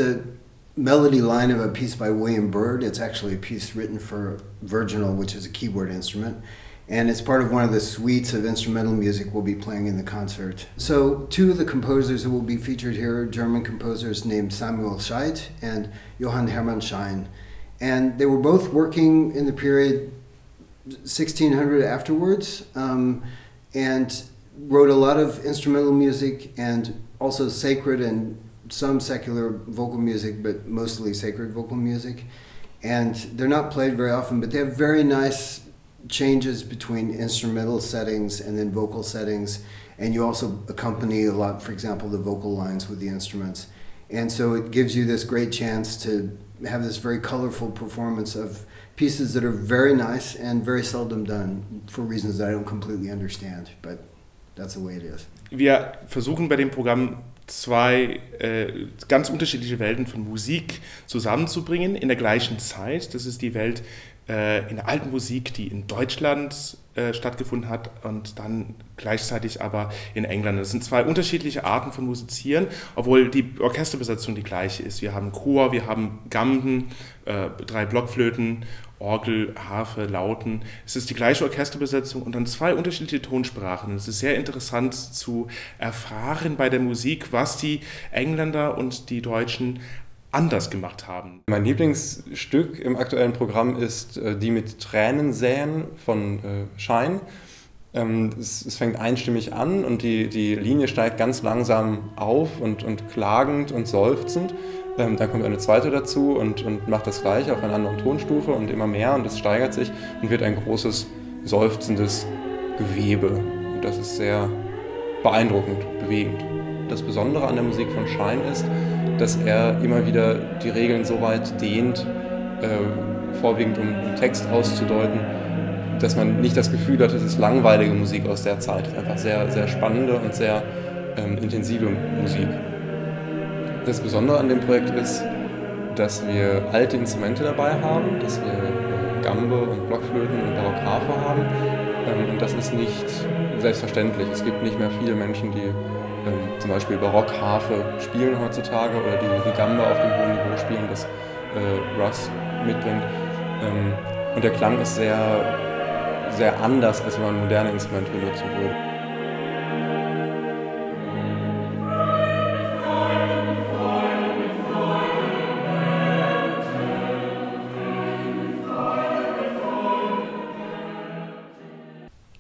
a melody line of a piece by William Byrd. It's actually a piece written for virginal, which is a keyboard instrument. And it's part of one of the suites of instrumental music we'll be playing in the concert. So two of the composers who will be featured here are German composers named Samuel Scheidt and Johann Schein. And they were both working in the period 1600 afterwards, and wrote a lot of instrumental music and also sacred and some secular vocal music, but mostly sacred vocal music. And they're not played very often, but they have very nice changes between instrumental settings and then vocal settings. And you also accompany a lot, for example, the vocal lines with the instruments. And so it gives you this great chance to have this very colorful performance of pieces that are very nice and very seldom done for reasons that I don't completely understand, but that's the way it is. Wir versuchen bei dem Programm zwei ganz unterschiedliche Welten von Musik zusammenzubringen in der gleichen Zeit. Das ist die Welt in der alten Musik, die in Deutschland stattgefunden hat und dann gleichzeitig aber in England. Das sind zwei unterschiedliche Arten von Musizieren, obwohl die Orchesterbesetzung die gleiche ist. Wir haben Chor, wir haben Gamben, 3 Blockflöten, Orgel, Harfe, Lauten. Es ist die gleiche Orchesterbesetzung und dann zwei unterschiedliche Tonsprachen. Es ist sehr interessant zu erfahren bei der Musik, was die Engländer und die Deutschen anders gemacht haben. Mein Lieblingsstück im aktuellen Programm ist die mit Tränen säen von Schein. Es fängt einstimmig an und die Linie steigt ganz langsam auf und klagend und seufzend. Dann kommt eine zweite dazu und macht das gleiche auf einer anderen Tonstufe und immer mehr und es steigert sich und wird ein großes, seufzendes Gewebe. Und das ist sehr beeindruckend, bewegend. Das Besondere an der Musik von Schein ist, dass er immer wieder die Regeln so weit dehnt, vorwiegend um Text auszudeuten, dass man nicht das Gefühl hat, es ist langweilige Musik aus der Zeit. Es ist einfach sehr, sehr spannende und sehr intensive Musik. Das Besondere an dem Projekt ist, dass wir alte Instrumente dabei haben, dass wir Gambe und Blockflöten und Barockharfe haben. Und das ist nicht selbstverständlich. Es gibt nicht mehr viele Menschen, die zum Beispiel Barockharfe spielen heutzutage oder die Gambe auf dem hohen Niveau spielen, das Russ mitbringt. Und der Klang ist sehr, sehr anders, als wenn man moderne Instrumente benutzen würde.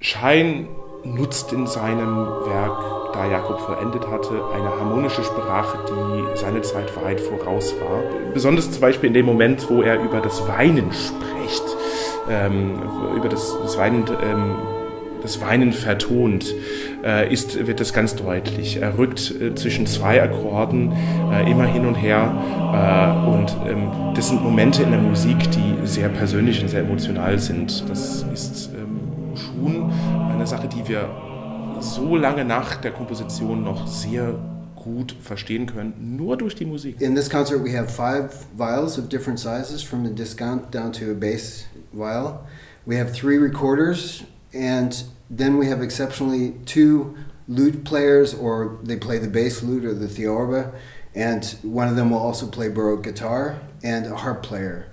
Schein nutzt in seinem Werk, da Jakob vollendet hatte, eine harmonische Sprache, die seine Zeit weit voraus war. Besonders zum Beispiel in dem Moment, wo er über das Weinen spricht, über das Weinen vertont, wird das ganz deutlich. Er rückt zwischen zwei Akkorden immer hin und her und das sind Momente in der Musik, die sehr persönlich und sehr emotional sind. Das ist schon eine Sache, die wir so lange nach der Komposition noch sehr gut verstehen können, nur durch die Musik. In this concert we have 5 viols of different sizes, from a discount down to a bass viol. We have 3 recorders, and then we have exceptionally 2 lute players, or they play the bass lute or the theorba, and one of them will also play baroque guitar, and a harp player.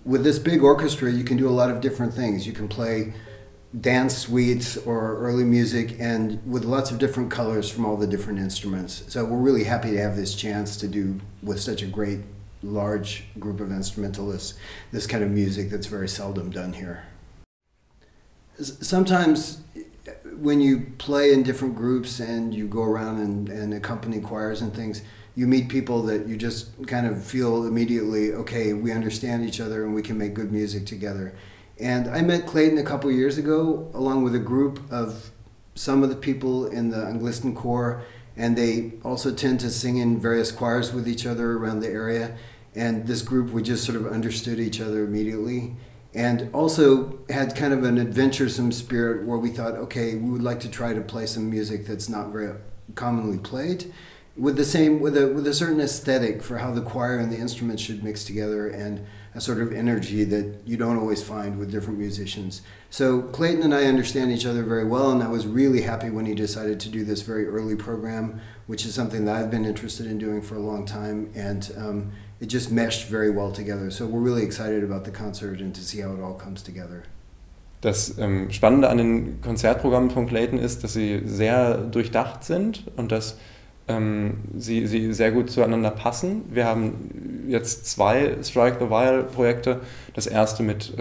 With this big orchestra you can do a lot of different things. You can play dance suites or early music, and with lots of different colors from all the different instruments. So we're really happy to have this chance to do with such a great large group of instrumentalists this kind of music that's very seldom done here. Sometimes when you play in different groups and you go around and accompany choirs and things, you meet people that you just kind of feel immediately, okay, we understand each other and we can make good music together. And I met Clayton a couple years ago along with a group of some of the people in the Anglistenchor, and they also tend to sing in various choirs with each other around the area. And this group, we just sort of understood each other immediately, and also had kind of an adventuresome spirit where we thought, okay, we would like to try to play some music that's not very commonly played. with a certain aesthetic for how the choir and the instruments should mix together, and a sort of energy that you don't always find with different musicians. So Clayton and I understand each other very well, and I was really happy when he decided to do this very early program, which is something that I've been interested in doing for a long time, and it just meshed very well together. So we're really excited about the concert and to see how it all comes together. Das Spannende an den Konzertprogrammen von Clayton ist, dass sie sehr durchdacht sind und dass sie sehr gut zueinander passen. Wir haben jetzt 2 Strike the Viol-Projekte. Das erste mit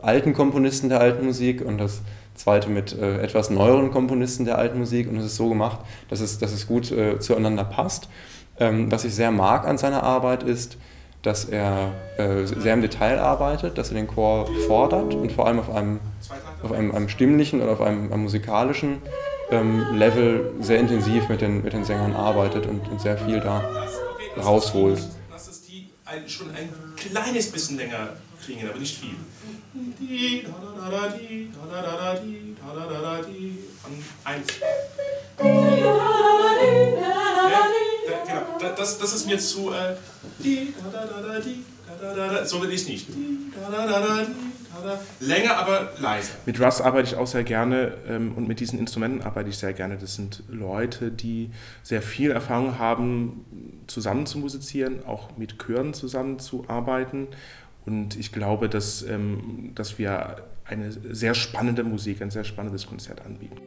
alten Komponisten der alten Musik und das zweite mit etwas neueren Komponisten der alten Musik. Und es ist so gemacht, dass es gut zueinander passt. Was ich sehr mag an seiner Arbeit ist, dass er sehr im Detail arbeitet, dass er den Chor fordert und vor allem auf einem stimmlichen oder auf einem musikalischen Level sehr intensiv mit den Sängern arbeitet und sehr viel da rausholt. Lass es die schon ein kleines bisschen länger klingen, aber nicht viel. Eins. Genau, das ist mir zu. So will ich es nicht. Länger, aber leiser. Mit Russ arbeite ich auch sehr gerne und mit diesen Instrumenten arbeite ich sehr gerne. Das sind Leute, die sehr viel Erfahrung haben, zusammen zu musizieren, auch mit Chören zusammenzuarbeiten. Und ich glaube, dass wir eine sehr spannende Musik, ein sehr spannendes Konzert anbieten.